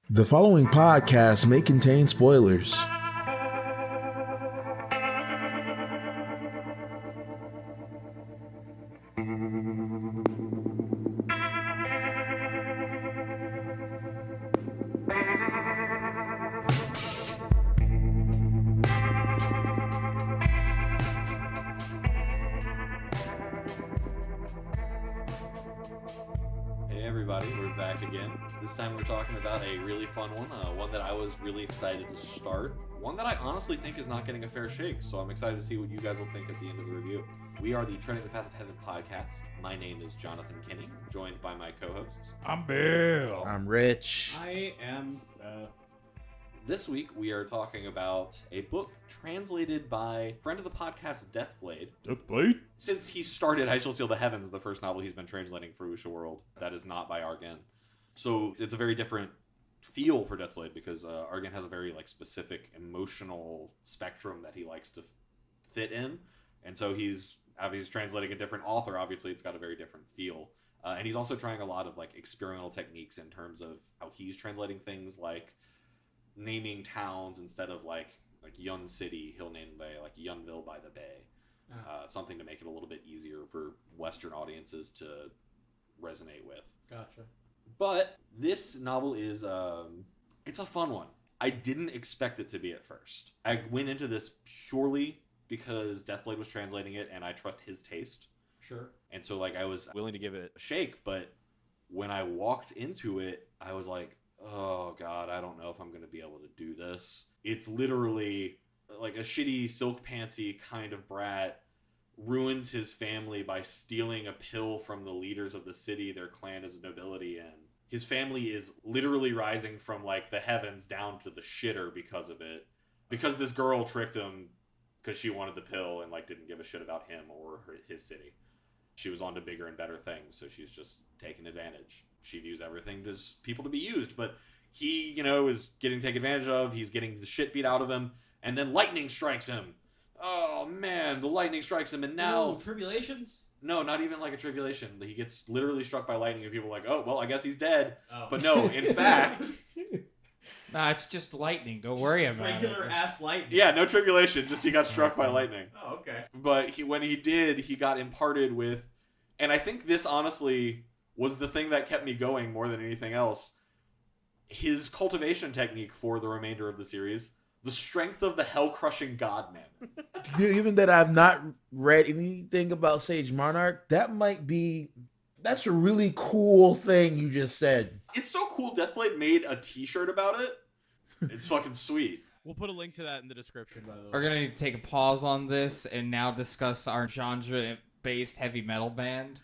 The following podcast may contain spoilers. Hey everybody, we're back again. This time we're talking about a really fun one that I was really excited to start. One that I honestly think is not getting a fair shake, so I'm excited to see what you guys will think at the end of the review. We are the Treading the Path of Heaven podcast. My name is Jonathan Kinney, joined by my co-hosts. I'm Bill. I'm Rich. I am Seth. This week we are talking about a book translated by friend of the podcast, Deathblade. Deathblade? Since he started I Shall Seal the Heavens, the first novel he's been translating for Usha World, that is not by Argen. So it's a very different feel for Deathblade because Argen has a very specific emotional spectrum that he likes to fit in. And so he's translating a different author. Obviously, it's got a very different feel. And he's also trying a lot of experimental techniques in terms of how he's translating things like naming towns instead of like Yun City, he'll name like Yunville by the Bay. Something to make it a little bit easier for Western audiences to resonate with. Gotcha. But this novel is it's a fun one. I didn't expect it to be at first. I went into this purely because Deathblade was translating it and I trust his taste. Sure. And so I was willing to give it a shake, but when I walked into it, I was like, oh god, I don't know if I'm going to be able to do this. It's literally like a shitty silk pantsy kind of brat ruins his family by stealing a pill from the leaders of the city their clan is nobility in. His family is literally rising from the heavens down to the shitter because of it. Because this girl tricked him because she wanted the pill and didn't give a shit about him or his city. She was on to bigger and better things, so she's just taking advantage. She views everything as people to be used, but he, is getting taken advantage of. He's getting the shit beat out of him, and then lightning strikes him. Oh man, the lightning strikes him, and now tribulations? No, not even a tribulation. He gets literally struck by lightning, and people are like, "Oh, well, I guess he's dead." Oh. But no, in fact, Nah, it's just lightning. Don't worry about Regular it. ass lightning. yeah, no tribulation. Just he got struck by lightning. Oh, okay. But when he did, he got imparted with, and I think this honestly was the thing that kept me going more than anything else. His cultivation technique for the remainder of the series, the strength of the hell-crushing godman. Given that I've not read anything about Sage Monarch, that's a really cool thing you just said. It's so cool. Deathblade made a t-shirt about it. It's fucking sweet. We'll put a link to that in the description, by the way. We're going to need to take a pause on this and now discuss our genre-based heavy metal band,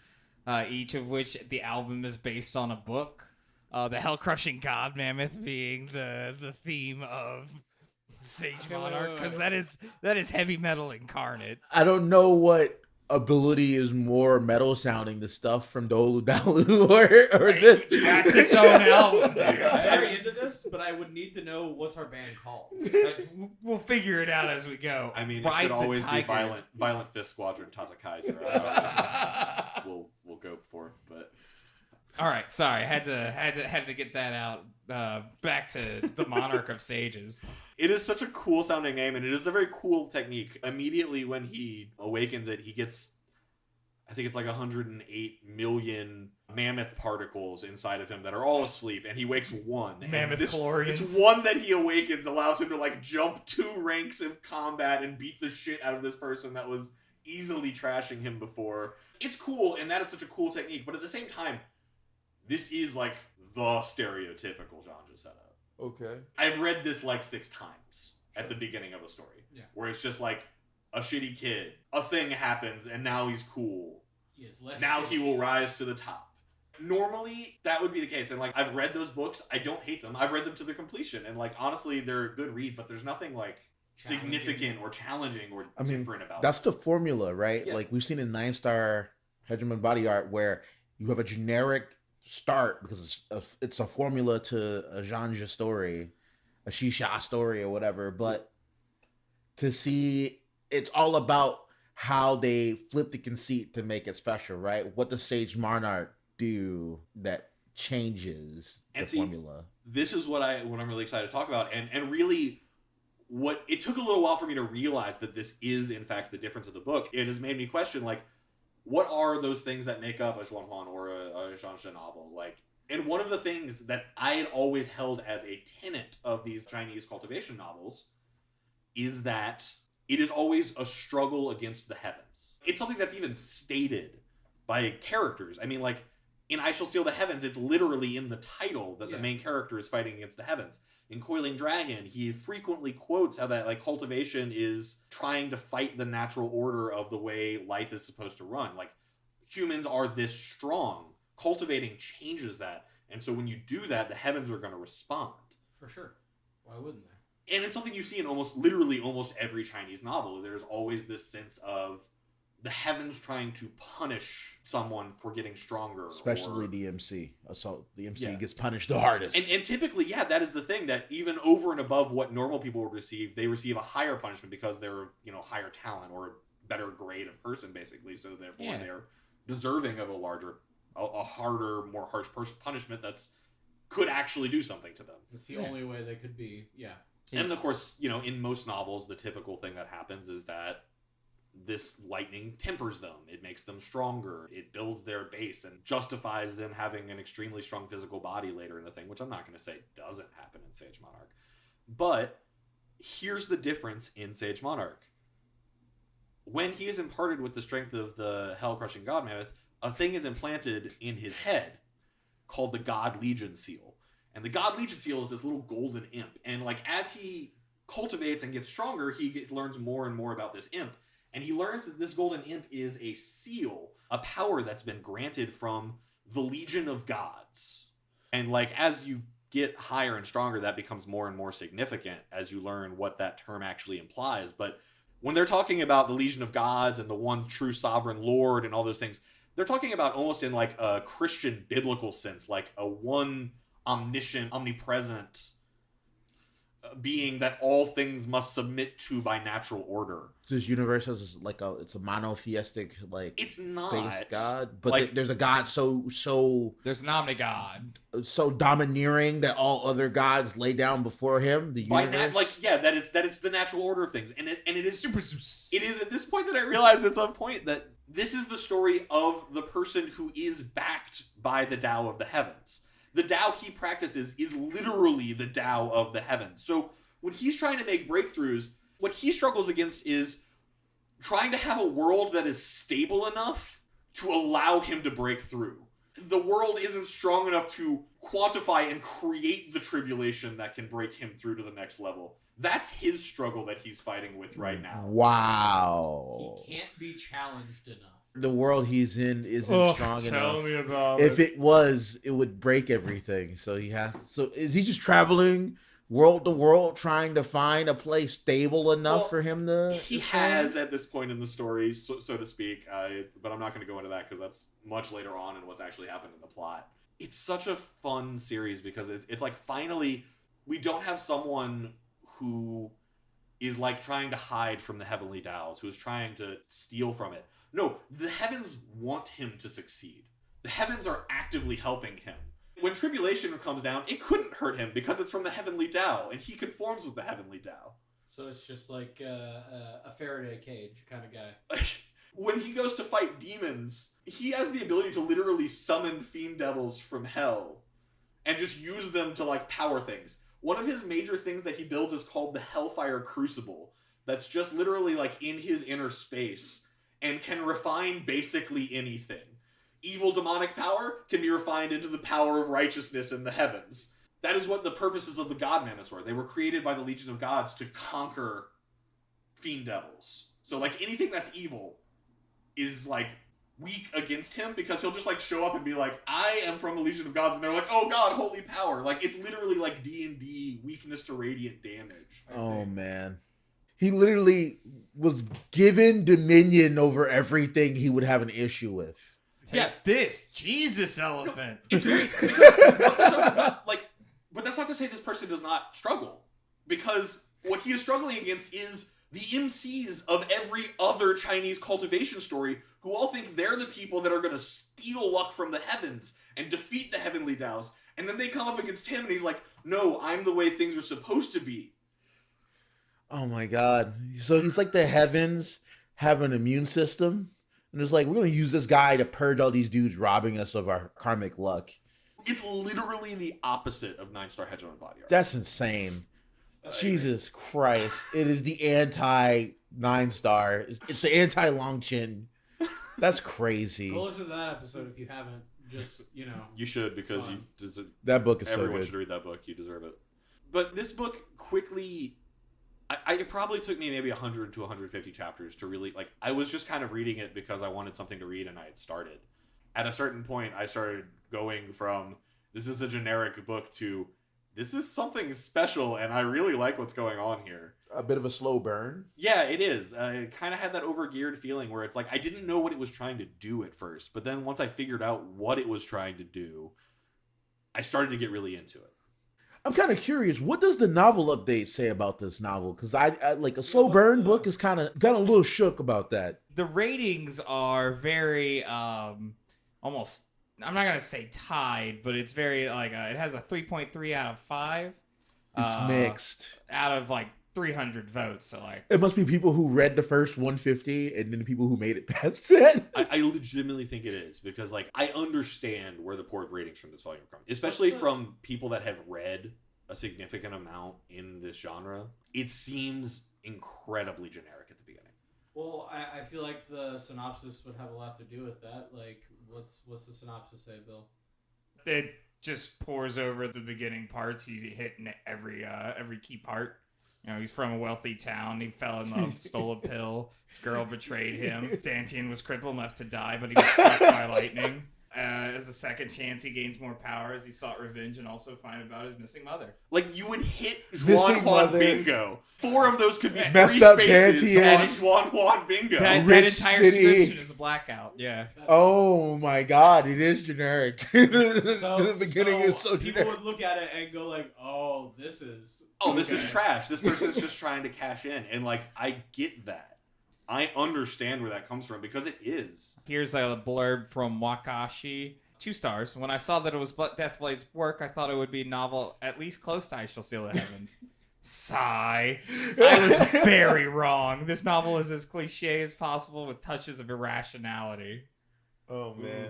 each of which the album is based on a book. The Hell-Crushing God Mammoth being the theme of Sage Monarch, because that is heavy metal incarnate. I don't know what ability is more metal sounding, the stuff from Dolu Dalu or this. That's its own album, dude. I'm very into this, but I would need to know what's our band called. We'll figure it out as we go. I mean, Ride it could the always be tiger. Violent Fist Squadron Tata Kaiser. I don't know. We'll go for, but All right, sorry, had to get that out. Back to the Monarch of Sages. it is such a cool sounding name, and it is a very cool technique. Immediately when he awakens it, he gets, I think it's 108 million mammoth particles inside of him that are all asleep, and he wakes one. Mammoth chlorians. This one that he awakens allows him to jump 2 ranks of combat and beat the shit out of this person that was easily trashing him before. It's cool, and that is such a cool technique, but at the same time, this is the stereotypical genre setup. Okay. I've read this 6 times at the beginning of a story. Yeah. Where it's just a shitty kid. A thing happens and now he's cool. Now he will rise to the top. Normally, that would be the case. And I've read those books. I don't hate them. I've read them to their completion. And honestly, they're a good read, but there's nothing significant or challenging or different about That's it. the formula, right? Yeah. We've seen in 9-star Hegemon Body Art where you have a generic start because it's a formula to a genre story, a Shisha story or whatever, but to see it's all about how they flip the conceit to make it special, right? What does Sage Monarch do that changes And the see, formula. This is what I'm really excited to talk about, and really what it took a little while for me to realize that this is in fact the difference of the book. It has made me question, like, what are those things that make up a Xuanhuan or a Zhangzhe novel? Like, and one of the things that I had always held as a tenet of these Chinese cultivation novels is that it is always a struggle against the heavens. It's something that's even stated by characters. I mean, like, in I Shall Seal the Heavens, it's literally in the title that the main character is fighting against the heavens. In Coiling Dragon, he frequently quotes how that, like, cultivation is trying to fight the natural order of the way life is supposed to run. Like, humans are this strong. Cultivating changes that. And so when you do that, the heavens are going to respond. For sure. Why wouldn't they? And it's something you see in almost every Chinese novel. There's always this sense of the heavens trying to punish someone for getting stronger. Especially the MC. So the MC gets punished the hardest. And typically, that is the thing, that even over and above what normal people would receive, they receive a higher punishment because they're, higher talent or a better grade of person, basically. So therefore, they're deserving of a harder, more harsh punishment could actually do something to them. It's the only way they could be, And of course, in most novels, the typical thing that happens is that this lightning tempers them. It makes them stronger. It builds their base and justifies them having an extremely strong physical body later in the thing, which I'm not going to say doesn't happen in Sage Monarch. But here's the difference in Sage Monarch. When he is imparted with the strength of the hell-crushing god mammoth, a thing is implanted in his head called the God Legion Seal. And the God Legion Seal is this little golden imp. And, like, as he cultivates and gets stronger, he learns more and more about this imp. And he learns that this golden imp is a seal, a power that's been granted from the Legion of Gods. And, like, as you get higher and stronger, that becomes more and more significant as you learn what that term actually implies. But when they're talking about the Legion of Gods and the one true sovereign Lord and all those things, they're talking about almost in, like, a Christian biblical sense, like a one omniscient, omnipresent being that all things must submit to by natural order. This universe has it's a monotheistic, like, it's not base god, but like, there's a god so there's an omni-god, so domineering that all other gods lay down before him. The universe, that it's the natural order of things, and it is super. It is at this point that I realized at some point that this is the story of the person who is backed by the Tao of the heavens. The Tao he practices is literally the Tao of the heavens. So when he's trying to make breakthroughs, what he struggles against is trying to have a world that is stable enough to allow him to break through. The world isn't strong enough to quantify and create the tribulation that can break him through to the next level. That's his struggle that he's fighting with right now. Wow. He can't be challenged enough. The world he's in isn't strong enough. Tell me about If it was, it would break everything. So is he just traveling world to world trying to find a place stable enough for him to... He has at this point in the story, so to speak, but I'm not going to go into that because that's much later on in what's actually happened in the plot. It's such a fun series because it's like finally we don't have someone who is like trying to hide from the heavenly Taos, who is trying to steal from it. No, the heavens want him to succeed. The heavens are actively helping him. When tribulation comes down, it couldn't hurt him because it's from the heavenly Tao, and he conforms with the heavenly Tao. So it's just like a Faraday cage kind of guy. When he goes to fight demons, he has the ability to literally summon fiend devils from hell and just use them to, like, power things. One of his major things that he builds is called the Hellfire Crucible. That's just literally, like, in his inner space and can refine basically anything. Evil demonic power can be refined into the power of righteousness in the heavens. That is what the purposes of the god mammoths were. They were created by the Legion of Gods to conquer fiend devils. So, like, anything that's evil is, like, weak against him because he'll just, like, show up and be like, I am from the Legion of Gods, and they're like, oh god, holy power. Like, it's literally like D&D, weakness to radiant damage. Oh, man. He literally was given dominion over everything he would have an issue with. This Jesus elephant. It's great. But that's not to say this person does not struggle. Because what he is struggling against is the MCs of every other Chinese cultivation story who all think they're the people that are going to steal luck from the heavens and defeat the heavenly Daos. And then they come up against him and he's like, no, I'm the way things are supposed to be. Oh my god. So he's like the heavens have an immune system. And it's like, we're going to use this guy to purge all these dudes robbing us of our karmic luck. It's literally the opposite of 9-star Hegemon body art. That's insane. Jesus Christ. It is the anti 9-star. It's the anti Longchin. That's crazy. Go listen to that episode if you haven't. Just, you know. You should, because you deserve. That book is so good. Everyone should read that book. You deserve it. But this book quickly... it probably took me maybe 100 to 150 chapters to really... Like, I was just kind of reading it because I wanted something to read and I had started. At a certain point, I started going from, this is a generic book, to, this is something special and I really like what's going on here. A bit of a slow burn. Yeah, it is. I kind of had that overgeared feeling where it's like, I didn't know what it was trying to do at first. But then once I figured out what it was trying to do, I started to get really into it. I'm kind of curious. What does the novel update say about this novel? Because I like a slow burn book is kind of got a little shook about that. The ratings are very almost. I'm not gonna say tied, but it's very like it has a 3.3 out of 5. It's mixed out of like 300 votes. So like, it must be people who read the first 150 and then the people who made it past that. I legitimately think it is, because like I understand where the poor ratings from this volume come, especially from people that have read a significant amount in this genre. It seems incredibly generic at the beginning. Well, I feel like the synopsis would have a lot to do with that. Like, what's the synopsis say, Bill? it just pours over the beginning parts. He's hitting every key part. You know, he's from a wealthy town. He fell in love, stole a pill. Girl betrayed him. Dantian was crippled, left to die, but he was struck by lightning. As a second chance, he gains more power as he sought revenge and also find about his missing mother. Like, you would hit Juan Bingo. 4 of those could be Messed free up spaces Dantian. on Juan Bingo. That Rich entire City. description is a blackout. Yeah. Oh my god, it is generic. The beginning is so people generic. would look at it and go like, "Oh, this is This is trash. This person's just trying to cash in." And, like, I get that. I understand where that comes from, because it is. Here's a blurb from Wakashi. 2 stars. When I saw that it was Deathblade's work, I thought it would be novel at least close to I Shall Seal the Heavens. Sigh. I was very wrong. This novel is as cliche as possible with touches of irrationality. Oh man.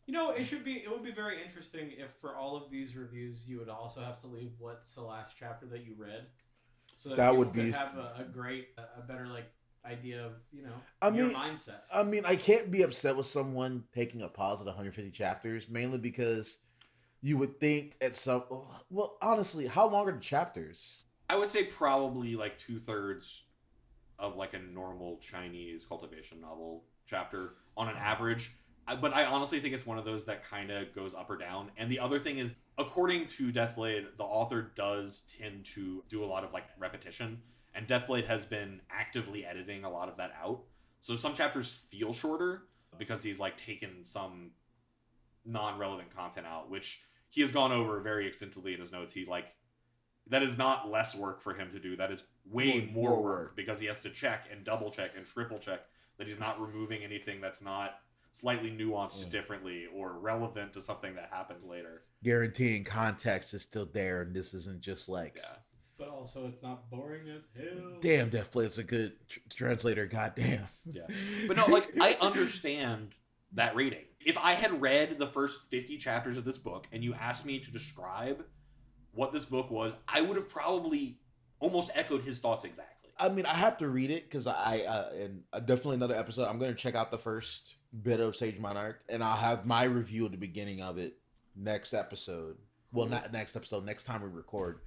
You know, it would be very interesting if for all of these reviews you would also have to leave what's the last chapter that you read, so that would people be could have a better like idea of, you know, I your mean, mindset. I mean, I can't be upset with someone taking a pause at 150 chapters, mainly because you would think at some. Well, honestly, how long are the chapters? I would say probably like 2/3 of like a normal Chinese cultivation novel chapter on an average. But I honestly think it's one of those that kind of goes up or down. And the other thing is, according to Deathblade, the author does tend to do a lot of like repetition. And Deathblade has been actively editing a lot of that out. So some chapters feel shorter because he's like taken some non-relevant content out, which he has gone over very extensively in his notes. He like, that is not less work for him to do. That is way more work, because he has to check and double check and triple check that he's not removing anything that's not slightly nuanced differently or relevant to something that happens later. Guaranteeing context is still there, and this isn't just like. Yeah. But also, it's not boring as hell. Damn, Deathblade's a good translator. Goddamn. Yeah. But no, like, I understand that rating. If I had read the first 50 chapters of this book and you asked me to describe what this book was, I would have probably almost echoed his thoughts exactly. I mean, I have to read it because and definitely another episode. I'm going to check out the first bit of Sage Monarch, and I'll have my review at the beginning of it next episode. Well, not next episode, next time we record.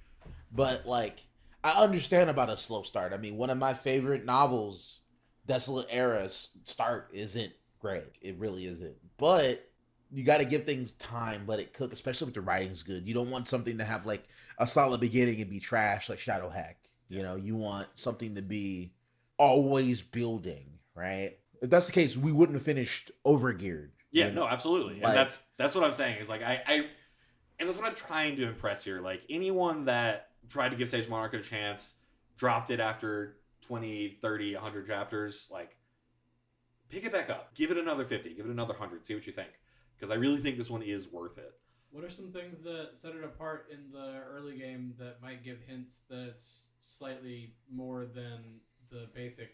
But, like, I understand about a slow start. I mean, one of my favorite novels, Desolate Era start, isn't great. It really isn't. But you got to give things time, let it cook, especially if the writing's good. You don't want something to have, like, a solid beginning and be trash like Shadowhack. You know, you want something to be always building, right? If that's the case, we wouldn't have finished Overgeared. Yeah, no, absolutely. Like, and that's what I'm saying. Is like and that's what I'm trying to impress here. Like, anyone that tried to give Sage Monarch a chance, dropped it after 20, 30, 100 chapters, like, pick it back up. Give it another 50. Give it another 100. See what you think. Because I really think this one is worth it. What are some things that set it apart in the early game that might give hints that it's slightly more than the basic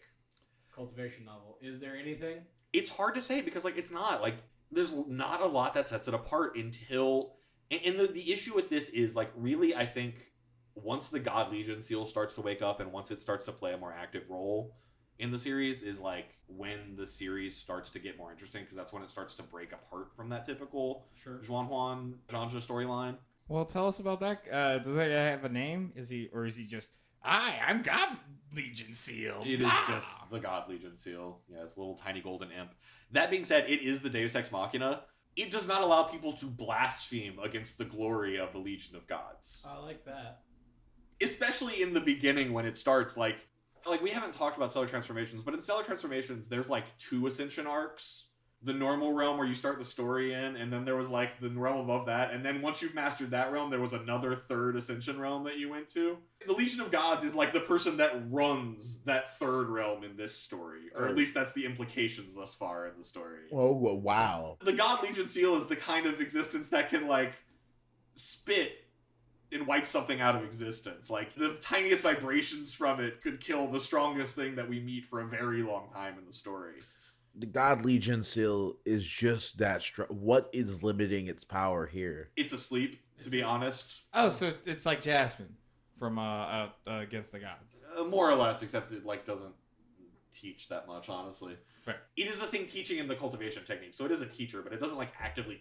cultivation novel? Is there anything? It's hard to say because, like, it's not. Like, there's not a lot that sets it apart until... And the issue with this is, like, really, I think once the God Legion seal starts to wake up and once it starts to play a more active role in the series is, like, when the series starts to get more interesting, because that's when it starts to break apart from that typical Juan genre storyline. Well, tell us about that. Does that guy have a name? Is he just, I'm God Legion Seal? It is just the God Legion seal. Yeah, it's a little tiny golden imp. That being said, it is the Deus Ex Machina. It does not allow people to blaspheme against the glory of the Legion of Gods. I like that. Especially in the beginning when it starts, like we haven't talked about Stellar Transformations, but in Stellar Transformations, there's like 2 Ascension arcs. The normal realm where you start the story in, and then there was like the realm above that, and then once you've mastered that realm, there was another 3rd Ascension realm that you went to. The Legion of Gods is like the person that runs that 3rd realm in this story, or at least that's the implications thus far in the story. Oh, wow. The God Legion seal is the kind of existence that can like spit and wipe something out of existence. Like, the tiniest vibrations from it could kill the strongest thing that we meet for a very long time in the story. The God Legion seal is just that strong. What is limiting its power here? It's asleep, to be honest. Oh, so it's like Jasmine from Against the Gods. More or less, except it like doesn't teach that much, honestly. Fair. It is the thing teaching in the cultivation technique, so it is a teacher, but it doesn't like actively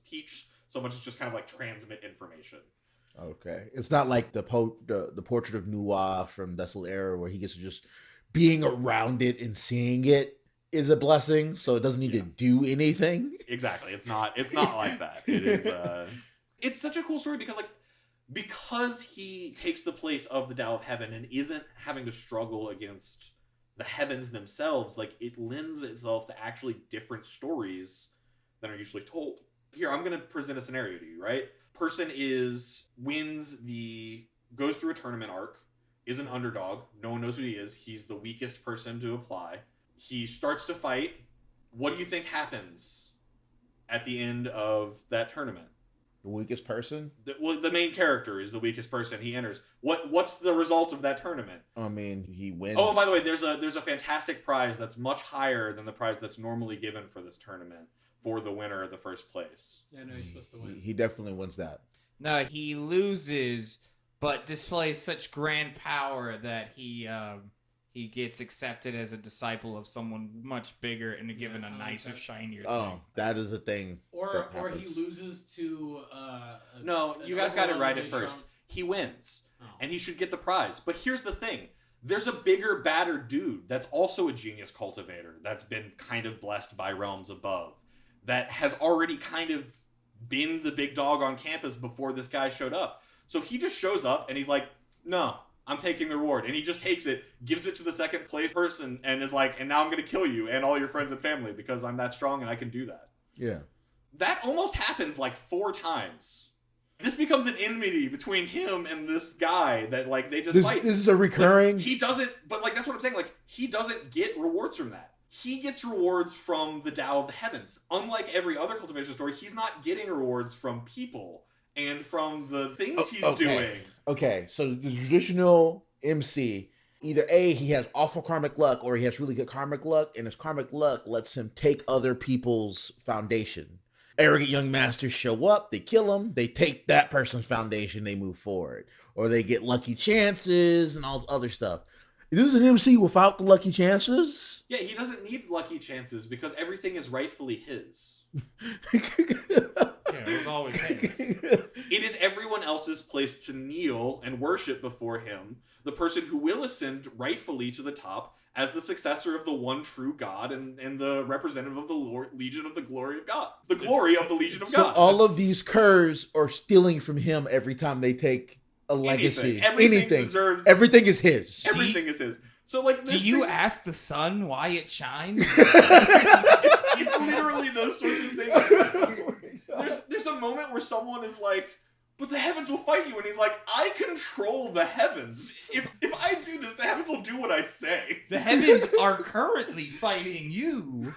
teach so much as just kind of like transmit information. Okay. It's not like the portrait of Nuwa from Desolate Era where he gets to just being around it and seeing it is a blessing, so it doesn't need to do anything. Exactly. It's not like that. It is it's such a cool story because he takes the place of the Tao of Heaven and isn't having to struggle against the heavens themselves. Like, it lends itself to actually different stories than are usually told. Here, I'm going to present a scenario to you, right? Person goes through a tournament arc, is an underdog. No one knows who he is. He's the weakest person to apply. He starts to fight. What do you think happens at the end of that tournament? The weakest person? The main character is the weakest person. He enters. What's the result of that tournament? I mean, he wins. Oh, by the way, there's a fantastic prize that's much higher than the prize that's normally given for this tournament for the winner of the first place. Yeah, no, he's supposed to win. He definitely wins that. No, he loses, but displays such grand power that he gets accepted as a disciple of someone much bigger and given a nicer, shinier thing. Oh, that is a thing. Or he loses to... No, you guys got it right at first. He wins, and he should get the prize. But here's the thing. There's a bigger, badder dude that's also a genius cultivator that's been kind of blessed by realms above, that has already kind of been the big dog on campus before this guy showed up. So he just shows up, and he's like, no, I'm taking the reward. And he just takes it, gives it to the second place person, and is like, and now I'm going to kill you and all your friends and family because I'm that strong and I can do that. Yeah. That almost happens like 4 times. This becomes an enmity between him and this guy that, like, they just fight. This is a recurring... He doesn't... But, like, that's what I'm saying. Like, he doesn't get rewards from that. He gets rewards from the Tao of the Heavens. Unlike every other cultivation story, he's not getting rewards from people and from the things he's doing. Okay, so the traditional MC, either A, he has awful karmic luck, or he has really good karmic luck, and his karmic luck lets him take other people's foundation. Arrogant young masters show up, they kill him, they take that person's foundation, they move forward. Or they get lucky chances and all this other stuff. Is this an MC without the lucky chances? Yeah, he doesn't need lucky chances because everything is rightfully his. Yeah, it was always his. It is everyone else's place to kneel and worship before him, the person who will ascend rightfully to the top as the successor of the one true God and the representative of the Legion of the Glory of God. The glory of the Legion of God. So all of these curs are stealing from him every time they take a legacy. Everything is his. Everything is his. So, like, do you ask the sun why it shines? It's literally those sorts of things. There's a moment where someone is like, but the heavens will fight you. And he's like, I control the heavens. If I do this, the heavens will do what I say. The heavens are currently fighting you.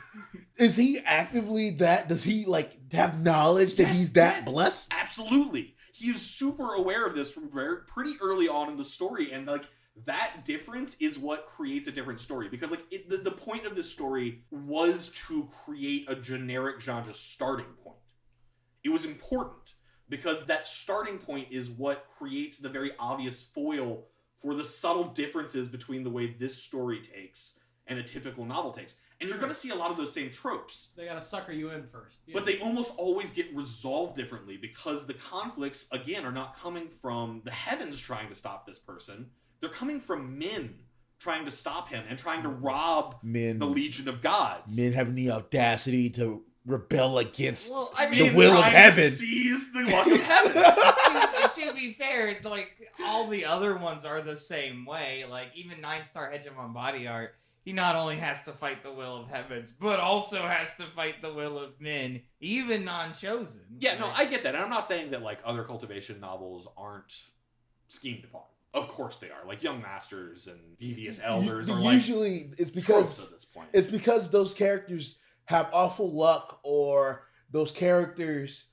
Is he actively that? Does he like have knowledge that he's that blessed? Absolutely. He is super aware of this from pretty early on in the story, and like that difference is what creates a different story. Because like the point of this story was to create a generic genre starting point. It was important because that starting point is what creates the very obvious foil for the subtle differences between the way this story takes and a typical novel takes. And you're going to see a lot of those same tropes. They gotta sucker you in first. Yeah. But they almost always get resolved differently because the conflicts, again, are not coming from the heavens trying to stop this person. They're coming from men trying to stop him and trying to rob the Legion of Gods. Men having the audacity to rebel against the will of heaven. Seize the luck of heaven. To be fair, like, all the other ones are the same way. Like, even 9-star Hegemon Body Art, he not only has to fight the will of heavens, but also has to fight the will of men, even non-chosen. Yeah, no, I get that. And I'm not saying that, like, other cultivation novels aren't schemed upon. Of course they are. Like, Young Masters and Devious Elders are, like, usually it's because at this point. It's because those characters have awful luck, or those characters,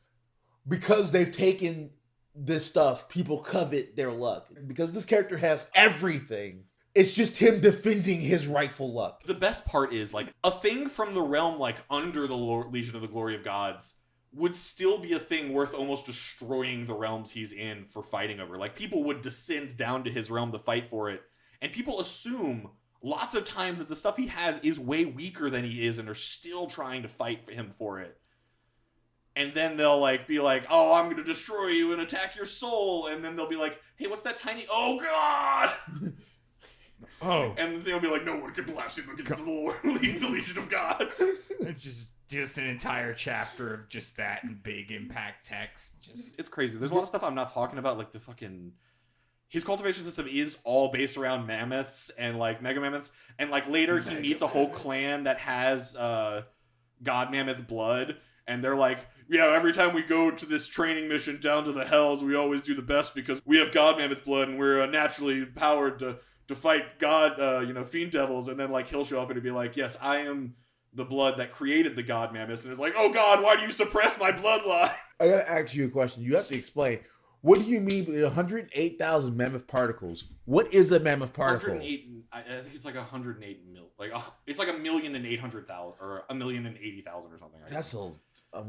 because they've taken this stuff, people covet their luck. Because this character has everything. It's just him defending his rightful luck. The best part is, like, a thing from the realm, like, under the Legion of the Glory of Gods would still be a thing worth almost destroying the realms he's in for fighting over. Like, people would descend down to his realm to fight for it. And people assume lots of times that the stuff he has is way weaker than he is and are still trying to fight for him for it. And then they'll, like, be like, oh, I'm going to destroy you and attack your soul. And then they'll be like, hey, what's that tiny... Oh, God! Oh. And they'll be like, no one can blaspheme against the Legion of Gods. It's just an entire chapter of just that in big impact text. It's crazy. There's a lot of stuff I'm not talking about, like the fucking... His cultivation system is all based around mammoths and, like, mega mammoths. And, like, later he meets a whole clan that has god mammoth blood. And they're like, yeah, every time we go to this training mission down to the Hells, we always do the best because we have god mammoth blood and we're naturally empowered to fight god, fiend devils. And then, like, he'll show up and he'll be like, yes, I am the blood that created the god mammoths. And it's like, oh God, why do you suppress my bloodline? I gotta ask you a question. You have to explain. What do you mean by 108,000 mammoth particles? What is a mammoth particle? 108, I think it's like 108 mil. Like, it's like 1,800,000 or 1,080,000 or something. Right? That's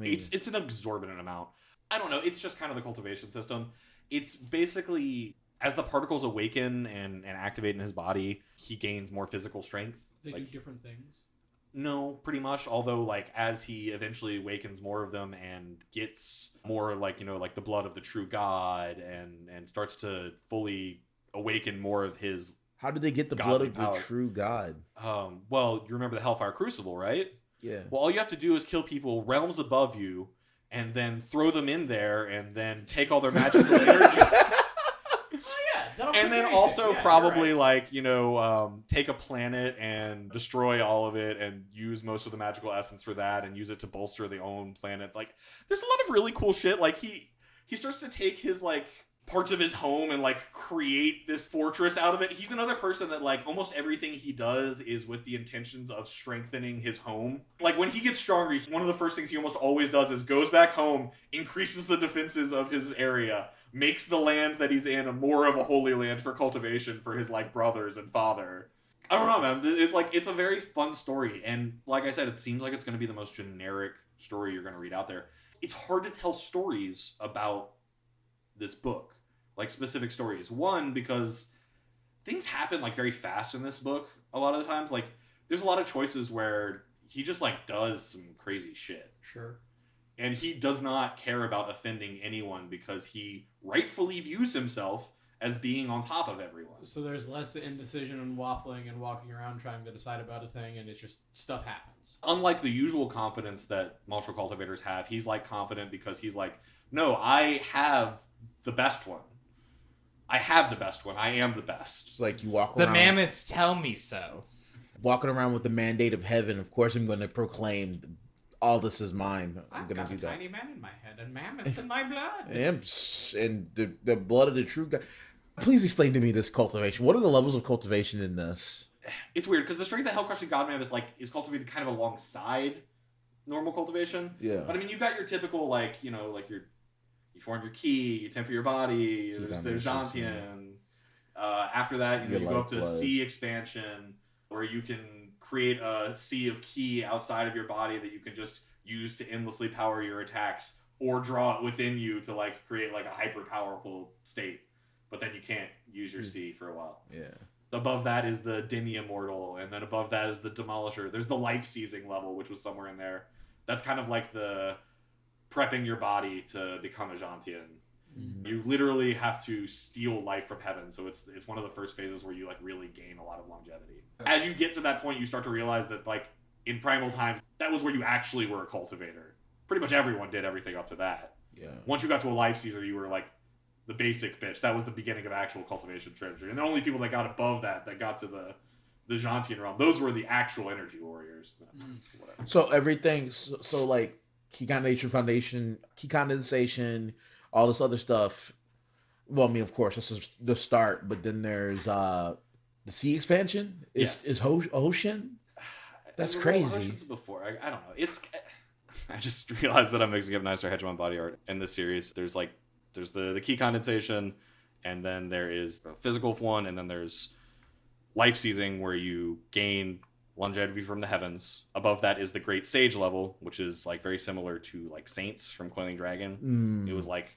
it's an exorbitant amount. I don't know. It's just kind of the cultivation system. It's basically, as the particles awaken and activate in his body, he gains more physical strength. They do different things. No, pretty much. Although, like, as he eventually awakens more of them and gets more, like, like the blood of the true god and starts to fully awaken more of his... How did they get the blood of the true god? Well, you remember the Hellfire Crucible, right? Yeah. Well, all you have to do is kill people realms above you and then throw them in there and then take all their magical energy. And then also probably take a planet and destroy all of it and use most of the magical essence for that and use it to bolster their own planet. Like, there's a lot of really cool shit. Like, he starts to take his, like, parts of his home and, like, create this fortress out of it. He's another person that, like, almost everything he does is with the intentions of strengthening his home. Like, when he gets stronger, one of the first things he almost always does is goes back home, increases the defenses of his area, makes the land that he's in more of a holy land for cultivation for his, like, brothers and father. I don't know, man. It's a very fun story. And like I said, it seems like it's going to be the most generic story you're going to read out there. It's hard to tell stories about this book. Like, specific stories. One, because things happen, like, very fast in this book a lot of the times. Like, there's a lot of choices where he just, like, does some crazy shit. Sure. And he does not care about offending anyone because he rightfully views himself as being on top of everyone. So there's less indecision and waffling and walking around trying to decide about a thing, and it's just stuff happens. Unlike the usual confidence that martial cultivators have, he's, like, confident because he's like, no, I have the best one. I have the best one. I am the best. It's like you walk The around. mammoths tell me so. Walking around with the mandate of heaven, of course I'm going to proclaim all this is mine. I'm I've gonna got do a that. tiny man in my head and mammoths in my blood. And the blood of the true God. Please explain to me this cultivation. What are the levels of cultivation in this? It's weird because the strength of Hellcrushing God Mammoth like is cultivated kind of alongside normal cultivation. Yeah. But I mean, you got your typical like you form your key, you temper your body. There's Jantian. After that, you go up to sea expansion, where you can create a sea of ki outside of your body that you can just use to endlessly power your attacks, or draw it within you to like create like a hyper powerful state. But then you can't use your sea for a while. Yeah. Above that is the Demi Immortal, and then above that is the Demolisher. There's the life seizing level, which was somewhere in there. That's kind of like the prepping your body to become a Jantian. Mm-hmm. You literally have to steal life from heaven, so it's one of the first phases where you like really gain a lot of longevity. As you get to that point, you start to realize that like in primal times, that was where you actually were a cultivator. Pretty much everyone did everything up to that. Yeah. Once you got to a life seizer, you were like the basic bitch. That was the beginning of actual cultivation treasury. And the only people that got above that got to the Jantian realm, those were the actual energy warriors. Whatever. So everything, so like key condensation foundation, key condensation, all this other stuff. Well, I mean, of course, this is the start, but then there's the sea expansion. Is Hoshin? That's crazy. Hoshin's before. I don't know. I just realized that I'm mixing up nicer Hegemon body art in this series. There's the key condensation, and then there is the physical one, and then there's life seizing, where you gain longevity from the heavens. Above that is the Great Sage level, which is like very similar to like Saints from Coiling Dragon. It was like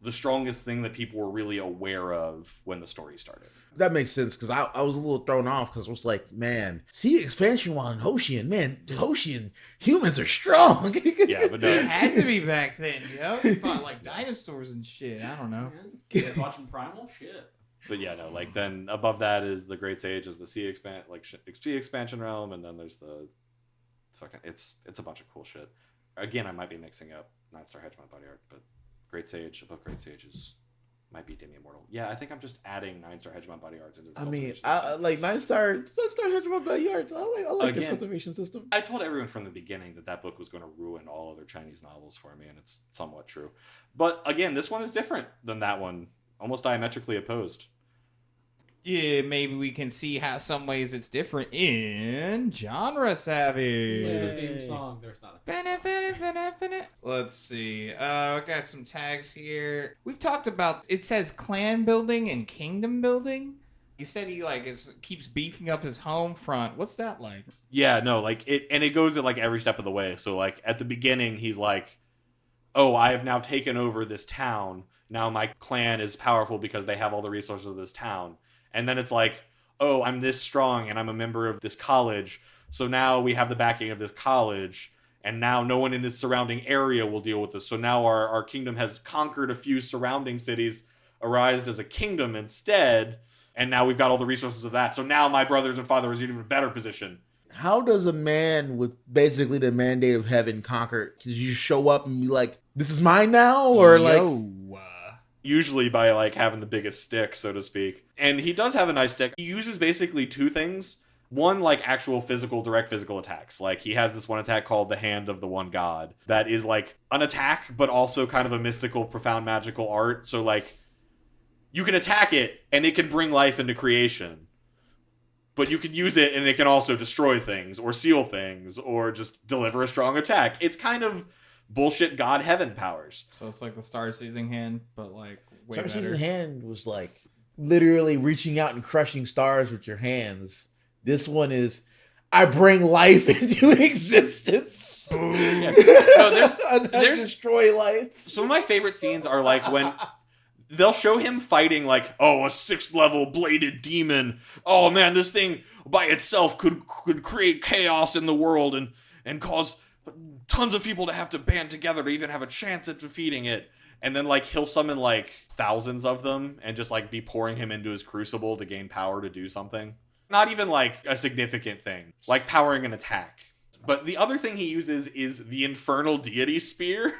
the strongest thing that people were really aware of when the story started. That makes sense, because I was a little thrown off, because it was like, man, sea expansion while in Hoshin, man, Hoshin humans are strong. Yeah, but no. It had to be back then, yo. It fought like dinosaurs and shit. I don't know. Yeah, watching Primal shit. But yeah, no, like then above that is the Great Sage, is the sea expansion realm, and then there's the fucking it's a bunch of cool shit. Again, I might be mixing up 9-star Hegemon body art, but Great Sage above Great Sage might be Demi Immortal. Yeah, I think I'm just adding 9-star Hegemon body arts into this. I mean, I like 9-star Hegemon body arts. I like this cultivation system. I told everyone from the beginning that book was going to ruin all other Chinese novels for me, and it's somewhat true. But again, this one is different than that one. Almost diametrically opposed. Yeah, maybe we can see how some ways it's different in Genre Savvy. Play the theme song. There's not a theme song. Let's see. I got some tags here. We've talked about, it says clan building and kingdom building. He said he keeps beefing up his home front. What's that like? Yeah, no, like it goes at like every step of the way. So like at the beginning, he's like, "Oh, I have now taken over this town. Now my clan is powerful because they have all the resources of this town." And then it's like, "Oh, I'm this strong and I'm a member of this college. So now we have the backing of this college. And now no one in this surrounding area will deal with this. So now our kingdom has conquered a few surrounding cities, arised as a kingdom instead. And now we've got all the resources of that. So now my brothers and father is in an even better position." How does a man with basically the mandate of heaven conquer? Did you show up and be like, "This is mine now," or Usually by like having the biggest stick, so to speak. And he does have a nice stick. He uses basically two things. One, like actual direct physical attacks. Like he has this one attack called the Hand of the One God that is like an attack, but also kind of a mystical, profound, magical art. So like you can attack it and it can bring life into creation. But you can use it and it can also destroy things or seal things or just deliver a strong attack. It's kind of bullshit God heaven powers. So it's like the Star Seizing Hand, but like way Star better. Seizing Hand was like literally reaching out and crushing stars with your hands. This one is, I bring life into existence. Yeah. No, there's destroy life. Some of my favorite scenes are like when they'll show him fighting like, "Oh, a 6th level bladed demon. Oh man, this thing by itself could create chaos in the world and cause tons of people to have to band together to even have a chance at defeating it." And then like he'll summon like thousands of them and just like be pouring him into his crucible to gain power to do something. Not even like a significant thing, like powering an attack. But the other thing he uses is the Infernal Deity Spear.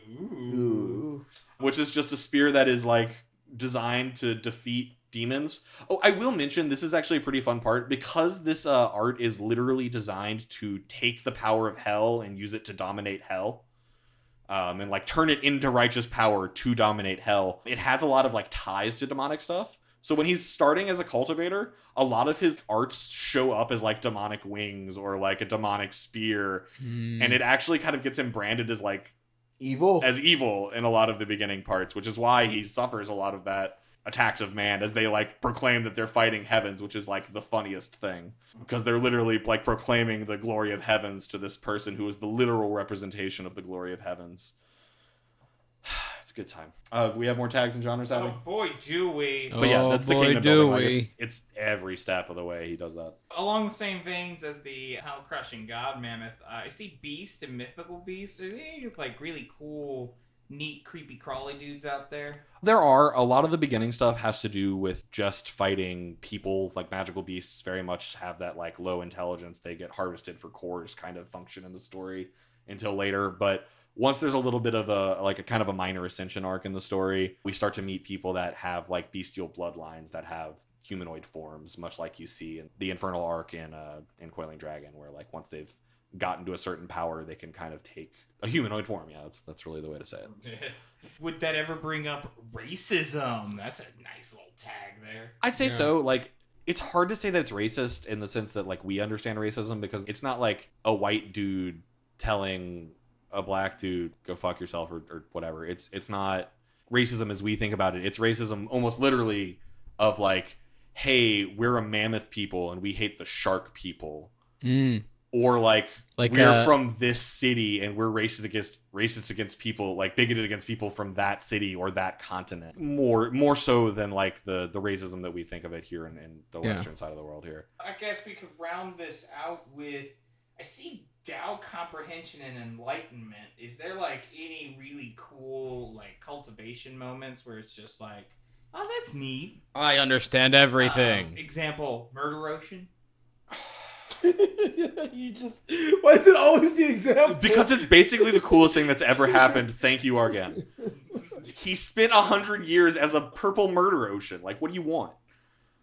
Ooh. Which is just a spear that is like designed to defeat demons. Oh, I will mention this is actually a pretty fun part because this art is literally designed to take the power of hell and use it to dominate hell. And like turn it into righteous power to dominate hell. It has a lot of like ties to demonic stuff. So when he's starting as a cultivator, a lot of his arts show up as like demonic wings or like a demonic spear. And it actually kind of gets him branded as like evil in a lot of the beginning parts, which is why he suffers a lot of that attacks of man as they like proclaim that they're fighting heavens, which is like the funniest thing because they're literally like proclaiming the glory of heavens to this person who is the literal representation of the glory of heavens. It's a good time. We have more tags and genres, Abby? Oh boy, do we. But yeah, that's the boy, kingdom do building. Like, we. it's every step of the way he does that. Along the same veins as the hell-crushing god mammoth, I see Beast and Mythical Beast. Are they like really cool, neat, creepy, crawly dudes out there? There are. A lot of the beginning stuff has to do with just fighting people. Like magical beasts very much have that like low intelligence. They get harvested for cores kind of function in the story until later. But once there's a little bit of a kind of a minor ascension arc in the story, we start to meet people that have like bestial bloodlines that have humanoid forms, much like you see in the Infernal arc in Coiling Dragon, where like once they've gotten to a certain power, they can kind of take a humanoid form. Yeah, that's really the way to say it. Would that ever bring up racism? That's a nice little tag there. I'd say so. Like, it's hard to say that it's racist in the sense that like we understand racism because it's not like a white dude telling a black dude go fuck yourself or whatever. It's not racism as we think about it. It's racism almost literally of like, hey, we're a mammoth people and we hate the shark people. Or like we're from this city and we're racist against people, like bigoted against people from that city or that continent. More so than like the racism that we think of it here in the western side of the world here. I guess we could round this out with, I see Tao comprehension and enlightenment. Is there like any really cool like cultivation moments where it's just like, oh, that's neat. I understand everything. Example, Murder Ocean. You just, why is it always the example? Because it's basically the coolest thing that's ever happened. Thank you, Argan. He spent 100 years as a purple murder ocean. Like, what do you want?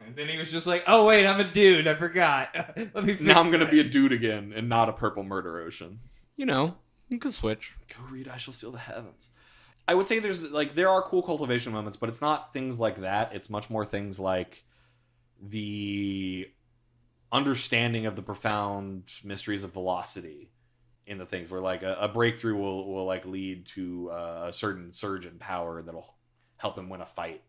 And then he was just like, oh wait, I'm a dude, I forgot. Let me fix Now I'm gonna that. be a dude again and not a purple murder ocean. You know, you can switch. Go read I Shall Seal the Heavens. I would say there are cool cultivation moments, but it's not things like that. It's much more things like the understanding of the profound mysteries of velocity in the things where like a breakthrough will like lead to a certain surge in power that'll help him win a fight.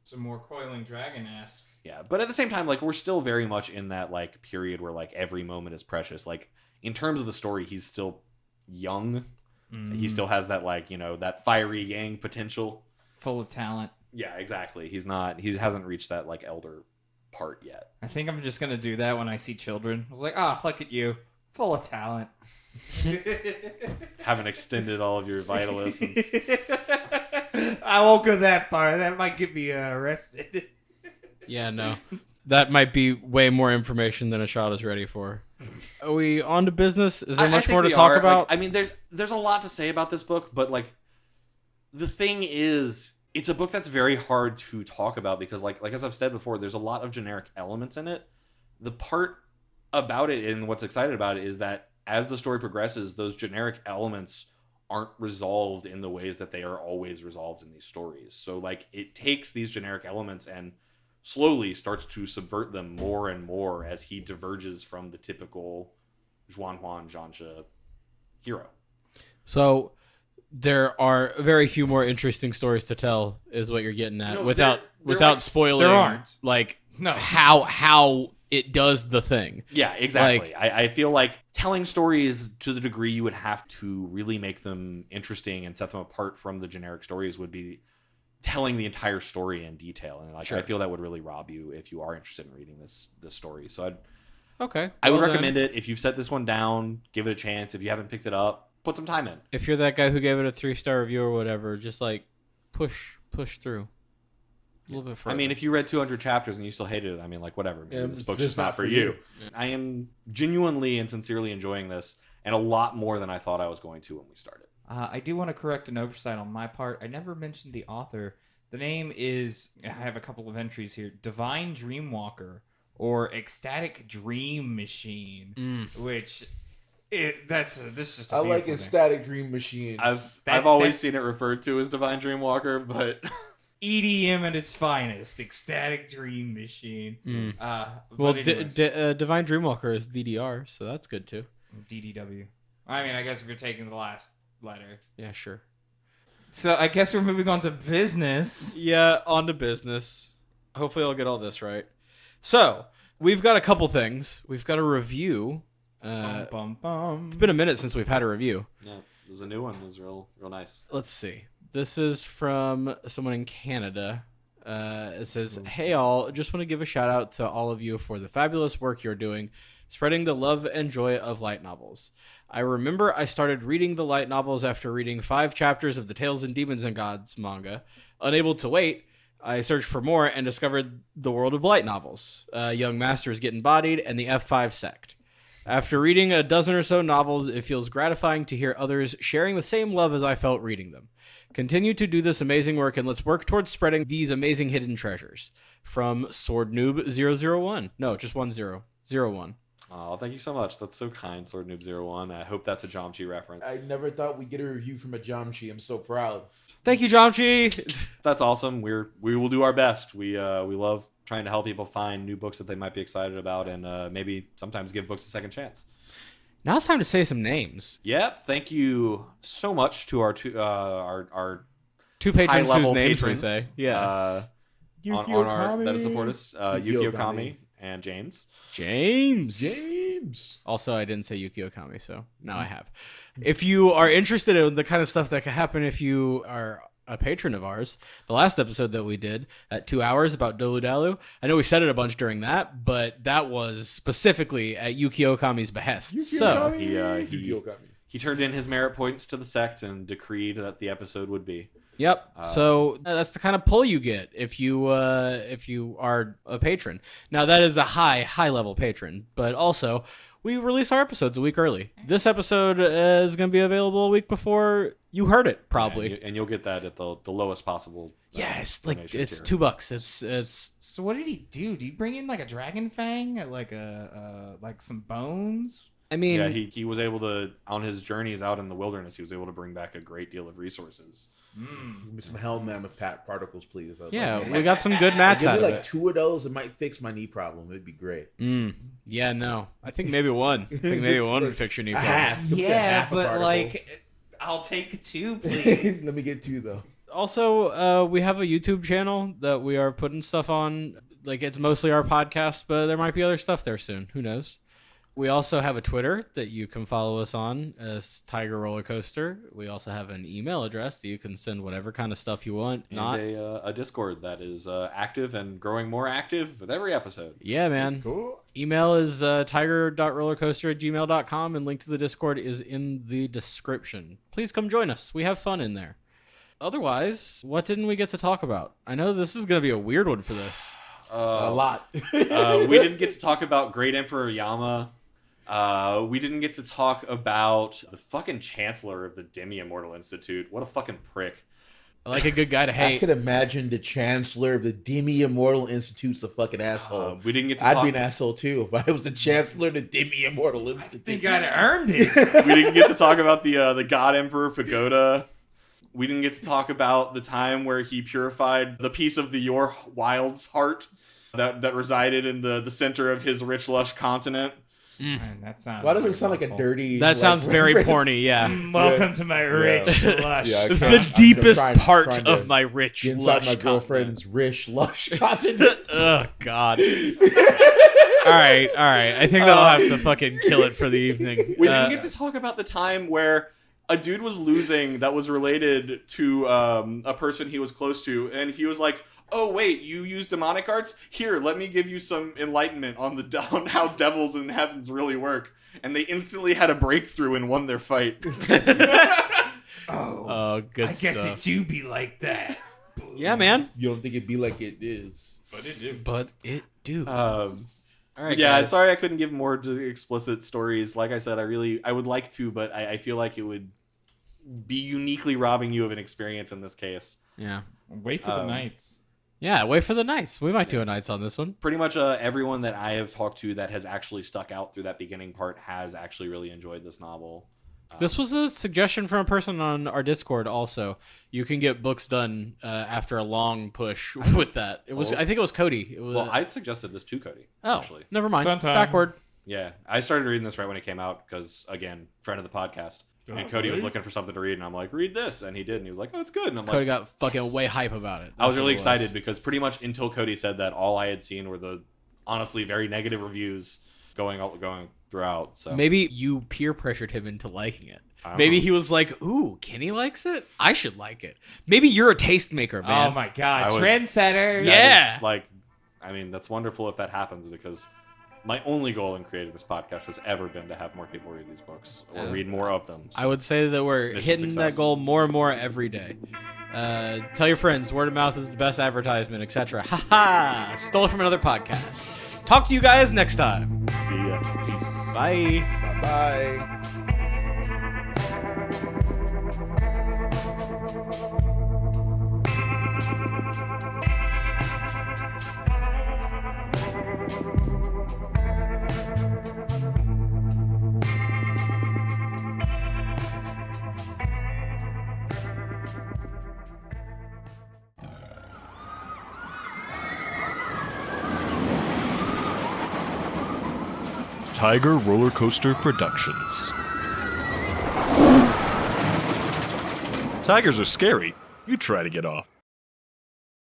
Some more Coiling Dragon-esque. Yeah, but at the same time, like we're still very much in that like period where like every moment is precious. Like in terms of the story, he's still young. He still has that like, you know, that fiery yang potential. Full of talent. Yeah, exactly. He hasn't reached that like elder part yet. I think I'm just gonna do that when I see children. I was like, oh, look at you. Full of talent. Haven't extended all of your vital essence. I won't go that far. That might get me arrested. Yeah, no. That might be way more information than a child is ready for. Are we on to business? Is there I much think more to we talk are. about? Like, I mean, there's a lot to say about this book, but like the thing is, it's a book that's very hard to talk about because like as I've said before, there's a lot of generic elements in it. The part about it and what's exciting about it is that as the story progresses, those generic elements aren't resolved in the ways that they are always resolved in these stories. So like it takes these generic elements and slowly starts to subvert them more and more as he diverges from the typical Juan Zhansha hero. So there are very few more interesting stories to tell, is what you're getting at, No, without they're like- spoiling. there aren't. Like No. how it does the thing. Yeah, exactly. I feel like telling stories to the degree you would have to really make them interesting and set them apart from the generic stories would be telling the entire story in detail. And like Sure. I feel that would really rob you if you are interested in reading this story. So Okay. I would well recommend then, it. If you've set this one down, give it a chance. If you haven't picked it up, put some time in. if you're that guy who gave it a 3-star review or whatever, just like push through a little bit further. I mean, if you read 200 chapters and you still hated it, I mean, like, whatever. Maybe Yeah, this it's book's just just not for you. I am genuinely and sincerely enjoying this, and a lot more than I thought I was going to when we started. I do want to correct an oversight on my part. I never mentioned the author. The name is, I have a couple of entries here, Divine Dreamwalker or Ecstatic Dream Machine, which this is just a I like beautiful Ecstatic Dream Machine. I've always seen it referred to as Divine Dreamwalker, but EDM at its finest, Ecstatic Dream Machine. Well, Divine Dreamwalker is DDR, so that's good too. DDW. I mean, I guess if you're taking the last letter. Yeah, sure. So I guess we're moving on to business. Yeah, on to business. Hopefully I'll get all this right. So, we've got a couple things. We've got a review. It's been a minute since we've had a review. yeah, there's a new one. It was real nice. Let's see. This is from someone in Canada. It says, "Hey all, just want to give a shout out to all of you for the fabulous work you're doing, spreading the love and joy of light novels. I remember I started reading the light novels after reading 5 chapters of the Tales and Demons and Gods manga. Unable to wait, I searched for more and discovered the world of light novels, Young Masters Get Embodied, and the F5 Sect. After reading a dozen or so novels, it feels gratifying to hear others sharing the same love as I felt reading them. Continue to do this amazing work, and let's work towards spreading these amazing hidden treasures." From Sword Noob 001. No, just 1001. Oh, thank you so much. That's so kind, Sword Noob 01. I hope that's a Jomchi reference. I never thought we'd get a review from a Jamchi. I'm so proud. Thank you, Jomchi. That's awesome. We will do our best. We love trying to help people find new books that they might be excited about, and maybe sometimes give books a second chance. Now it's time to say some names. Yep. Thank you so much to our two patrons whose high-level names patrons, we say. Yeah. on our that support us. Yuki Okami and James. James. Also, I didn't say Yuki Okami, so now I have. If you are interested in the kind of stuff that could happen if you are a patron of ours, the last episode that we did at 2 hours about Dolu Dalu, I know we said it a bunch during that, but that was specifically at Yuki Okami's behest. He turned in his merit points to the sect and decreed that the episode would be. Yep. So that's the kind of pull you get if you are a patron. Now that is a high level patron, but also we release our episodes a week early. This episode is going to be available a week before you heard it, probably. Yeah, and you'll get that at the lowest possible. Yes, like it's tier. $2. It's. So what did he do? Did he bring in like a dragon fang, like some bones? I mean, yeah, he was able to, on his journeys out in the wilderness, he was able to bring back a great deal of resources. Give me some hell mammoth particles, please. Yeah, we got some good mats out of it. Give me like 2 of those, it might fix my knee problem. It'd be great. Yeah, no. I think maybe one. Would fix your knee problem. Half a particle. I'll take 2, please. Let me get 2 though. Also, we have a YouTube channel that we are putting stuff on. Like, it's mostly our podcast, but there might be other stuff there soon. Who knows? We also have a Twitter that you can follow us on as Tiger Rollercoaster. We also have an email address that you can send whatever kind of stuff you want. And a Discord that is active and growing more active with every episode. Yeah, man. That's cool. Email is tiger.rollercoaster@gmail.com, and link to the Discord is in the description. Please come join us. We have fun in there. Otherwise, what didn't we get to talk about? I know this is going to be a weird one for this. A lot. We didn't get to talk about Great Emperor Yama. We didn't get to talk about the fucking chancellor of the Demi-Immortal Institute. What a fucking prick. I like a good guy to hate. I could imagine the chancellor of the Demi-Immortal Institute's a fucking asshole. We didn't get to I'd talk... be an asshole too if I was the chancellor of the Demi-Immortal Institute. I think I'd earned it. We didn't get to talk about the God Emperor Pagoda. We didn't get to talk about the time where he purified the piece of the Yor Wild's heart that resided in the center of his rich, lush continent. Man, that sounds Why does it sound like a dirty? That sounds very porny, yeah. Welcome to my rich, lush. Yeah, The deepest part of my rich, inside lush my girlfriend's rich, lush continent. Oh, God. All right. I think that'll have to fucking kill it for the evening. We didn't get to talk about the time where a dude was losing that was related to a person he was close to, and he was like, "Oh wait, you use demonic arts? Here, let me give you some enlightenment on how devils and heavens really work." And they instantly had a breakthrough and won their fight. Oh, good I stuff. guess it do be like that. Yeah, man. You don't think it'd be like it is? But it do. All right, yeah, guys. sorry I couldn't give more explicit stories. Like I said, I would like to, but I feel like it would be uniquely robbing you of an experience in this case. Yeah. Wait for the Knights. Yeah, wait for the Knights. We might do a Knights on this one. Pretty much everyone that I have talked to that has actually stuck out through that beginning part has actually really enjoyed this novel. This was a suggestion from a person on our Discord. Also, you can get books done after a long push with that. It was, I think, it was Cody. It was, Well, I suggested this to Cody. oh, Actually, never mind. Dun-dun. Backward. yeah, I started reading this right when it came out because, again, friend of the podcast. And Cody was looking for something to read, and I'm like, read this, and he did, and he was like, oh, it's good. And I'm Cody like, got fucking way hype about it. I was That's really what it excited because pretty much until Cody said that, all I had seen were the honestly very negative reviews going throughout. So Maybe you peer pressured him into liking it. I don't Maybe know. he was like, "Ooh, Kenny likes it. I should like it." Maybe you're a tastemaker, man. Oh my god, I would- trendsetter. Yeah. That is, like, I mean, that's wonderful if that happens because my only goal in creating this podcast has ever been to have more people read these books or Yeah. read more of them. So. I would say that we're Mission hitting success. that goal more and more every day. Tell your friends, word of mouth is the best advertisement, etc. Ha ha! Stole it from another podcast. Talk to you guys next time. See ya. Bye. Bye. Tiger Rollercoaster Productions. Tigers are scary. You try to get off.